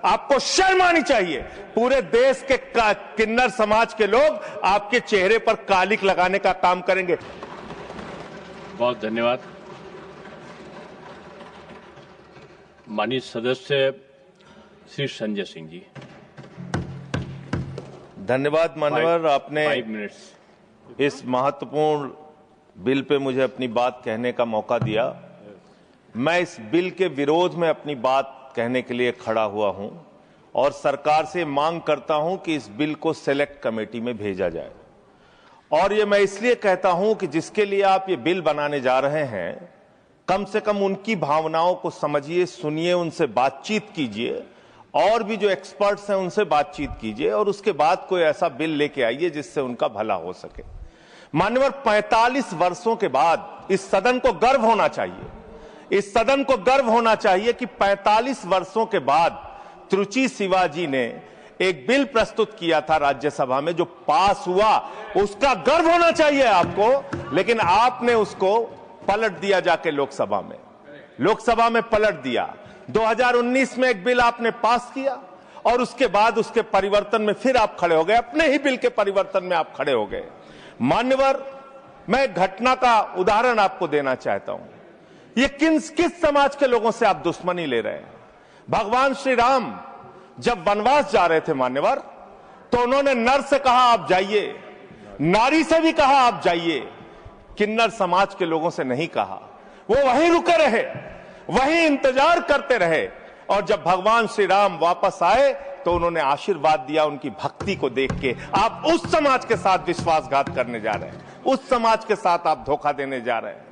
आपको शर्म आनी चाहिए। पूरे देश के किन्नर समाज के लोग आपके चेहरे पर कालिक लगाने का काम करेंगे। बहुत धन्यवाद। माननीय सदस्य श्री संजय सिंह जी। धन्यवाद माननीय, आपने 5 मिनट्स इस महत्वपूर्ण बिल पे मुझे अपनी बात कहने का मौका दिया। मैं इस बिल के विरोध में अपनी बात कहने के लिए खड़ा हुआ हूं और सरकार से मांग करता हूं कि इस बिल को सेलेक्ट कमेटी में भेजा जाए। और ये मैं इसलिए कहता हूं कि जिसके लिए आप ये बिल बनाने जा रहे हैं, कम से कम उनकी भावनाओं को समझिए, सुनिए, उनसे बातचीत कीजिए और भी जो एक्सपर्ट्स हैं उनसे बातचीत कीजिए और उसके बाद कोई ऐसा बिल लेके आइए जिससे उनका भला हो सके। मान्यवर, 45 वर्षों के बाद इस सदन को गर्व होना चाहिए, इस सदन को गर्व होना चाहिए कि 45 वर्षों के बाद त्रुचि शिवाजी ने एक बिल प्रस्तुत किया था राज्यसभा में जो पास हुआ, उसका गर्व होना चाहिए आपको। लेकिन आपने उसको पलट दिया जाके लोकसभा में पलट दिया। 2019 में एक बिल आपने पास किया और उसके बाद उसके परिवर्तन में फिर आप खड़े हो गए, अपने ही बिल के परिवर्तन में आप खड़े हो गए। मान्यवर, मैं एक घटना का उदाहरण आपको देना चाहता हूं। ये किस समाज के लोगों से आप दुश्मनी ले रहे हैं? भगवान श्री राम जब वनवास जा रहे थे मान्यवर, तो उन्होंने नर से कहा आप जाइए, नारी से भी कहा आप जाइए, किन्नर समाज के लोगों से नहीं कहा। वो वहीं रुके रहे, वहीं इंतजार करते रहे और जब भगवान श्री राम वापस आए तो उन्होंने आशीर्वाद दिया उनकी भक्ति को देख के। आप उस समाज के साथ विश्वासघात करने जा रहे हैं, उस समाज के साथ आप धोखा देने जा रहे हैं।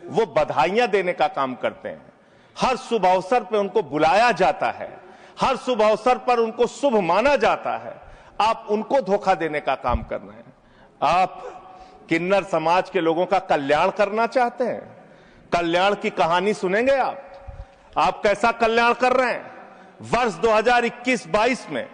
वो बधाइयां देने का काम करते हैं, हर शुभ अवसर पर उनको बुलाया जाता है, हर शुभ अवसर पर उनको शुभ माना जाता है। आप उनको धोखा देने का काम कर रहे हैं। आप किन्नर समाज के लोगों का कल्याण करना चाहते हैं? कल्याण की कहानी सुनेंगे आप कैसा कल्याण कर रहे हैं? वर्ष 2021-22 में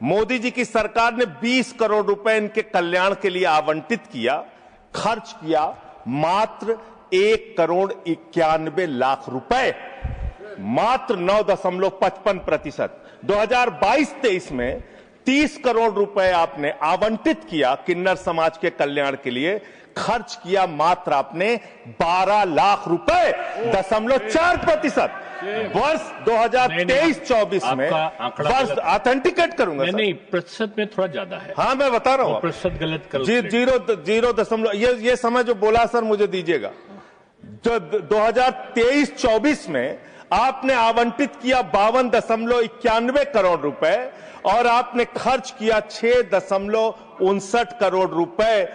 मोदी जी की सरकार ने 20 करोड़ रुपए इनके कल्याण के लिए आवंटित किया, खर्च किया मात्र 1,91,00,000 रुपए, मात्र 9.55%। 2022-23 में 30 करोड़ रुपए आपने आवंटित किया किन्नर समाज के कल्याण के लिए, खर्च किया मात्र आपने 12 लाख रुपए, 0.4%। वर्ष 2023-24 में वर्ष ऑथेंटिकेट करूंगा नहीं, प्रतिशत में थोड़ा ज्यादा है। हाँ, मैं बता रहा हूं, प्रतिशत गलत करो। 0.0 ये समय जो बोला सर मुझे दीजिएगा। जो 2023-24 में आपने आवंटित किया 52.91 करोड़ रुपए और आपने खर्च किया 6.59 करोड़ रुपए,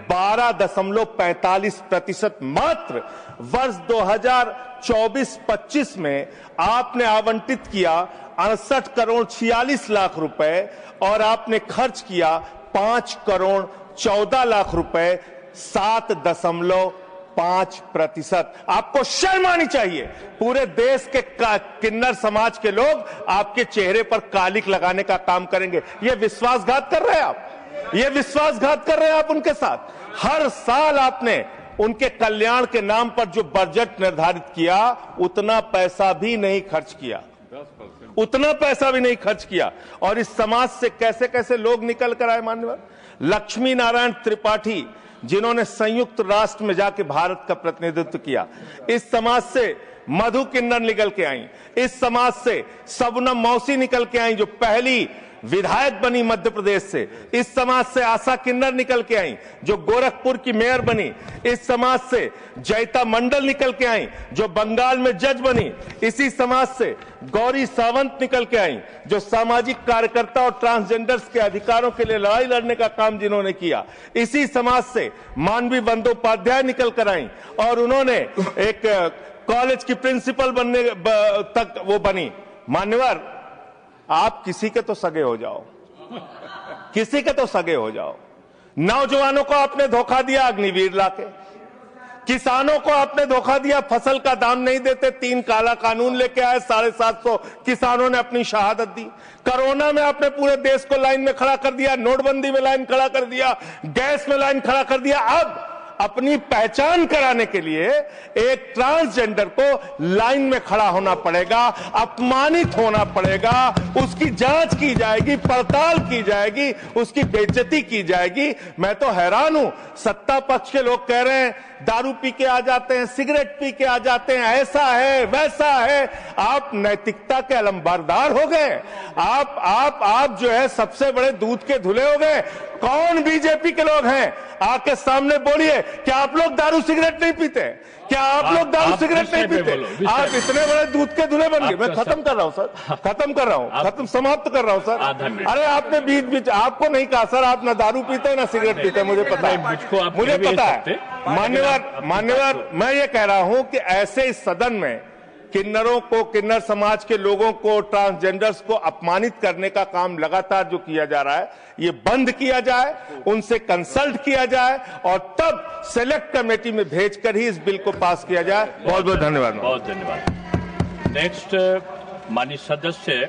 12.45% मात्र। वर्ष 2024-25 में आपने आवंटित किया 68 करोड़ 46 लाख रुपए और आपने खर्च किया 5 करोड़ 14 लाख रुपए, 7.5%। आपको शर्म आनी चाहिए। पूरे देश के किन्नर समाज के लोग आपके चेहरे पर कालिक लगाने का काम करेंगे। ये विश्वासघात कर रहे हैं आप, ये विश्वासघात कर रहे हैं आप उनके साथ। हर साल आपने उनके कल्याण के नाम पर जो बजट निर्धारित किया, उतना पैसा भी नहीं खर्च किया, उतना पैसा भी नहीं खर्च किया। और इस समाज से कैसे कैसे लोग निकल कर आए मान्यवर। लक्ष्मी नारायण त्रिपाठी, जिन्होंने संयुक्त राष्ट्र में जाके भारत का प्रतिनिधित्व किया, इस समाज से मधु किन्नर निकल के आई, इस समाज से सबनम मौसी निकल के आई जो पहली विधायक बनी मध्य प्रदेश से, इस समाज से आशा किन्नर निकल के आई जो गोरखपुर की मेयर बनी, इस समाज से जयता मंडल निकल के आई जो बंगाल में जज बनी, इसी समाज से गौरी सावंत निकल के आई जो सामाजिक कार्यकर्ता और ट्रांसजेंडर्स के अधिकारों के लिए लड़ाई लड़ने का काम जिन्होंने किया, इसी समाज से मानवी बंदोपाध्याय निकल कर आई और उन्होंने एक कॉलेज की प्रिंसिपल बनने तक वो बनी। मान्यवर, आप किसी के तो सगे हो जाओ, किसी के तो सगे हो जाओ। नौजवानों को आपने धोखा दिया अग्निवीर लाके, किसानों को आपने धोखा दिया, फसल का दाम नहीं देते, 3 काला कानून लेके आए, 750 किसानों ने अपनी शहादत दी। कोरोना में आपने पूरे देश को लाइन में खड़ा कर दिया, नोटबंदी में लाइन खड़ा कर दिया, गैस में लाइन खड़ा कर दिया। अब अपनी पहचान कराने के लिए एक ट्रांसजेंडर को लाइन में खड़ा होना पड़ेगा, अपमानित होना पड़ेगा, उसकी जांच की जाएगी, पड़ताल की जाएगी, उसकी बेइज्जती की जाएगी। मैं तो हैरान हूं, सत्ता पक्ष के लोग कह रहे हैं दारू पी के आ जाते हैं, सिगरेट पी के आ जाते हैं, ऐसा है वैसा है। आप नैतिकता के अलंबरदार हो गए। आप जो है सबसे बड़े दूध के धुले हो गए। कौन बीजेपी के लोग हैं, आके सामने बोलिए, क्या आप लोग दारू सिगरेट नहीं पीते? क्या आप लोग दारू सिगरेट नहीं पीते? आप इतने बड़े दूध के धुले बन गए। मैं खत्म कर रहा हूं सर, खत्म कर रहा हूं, समाप्त कर रहा हूं सर। अरे आपने बीच बीच आपको नहीं कहा सर, आप ना दारू पीते हैं ना सिगरेट पीते हैं, मुझे पता है, मुझे पता है। मान्यवर, मैं ये कह रहा हूं कि ऐसे इस सदन में किन्नरों को, किन्नर समाज के लोगों को, ट्रांसजेंडर्स को अपमानित करने का काम लगातार जो किया जा रहा है, ये बंद किया जाए, उनसे कंसल्ट किया जाए और तब सेलेक्ट कमेटी में भेजकर ही इस बिल को पास किया जाए। बहुत बहुत धन्यवाद। बहुत धन्यवाद। नेक्स्ट माननीय सदस्य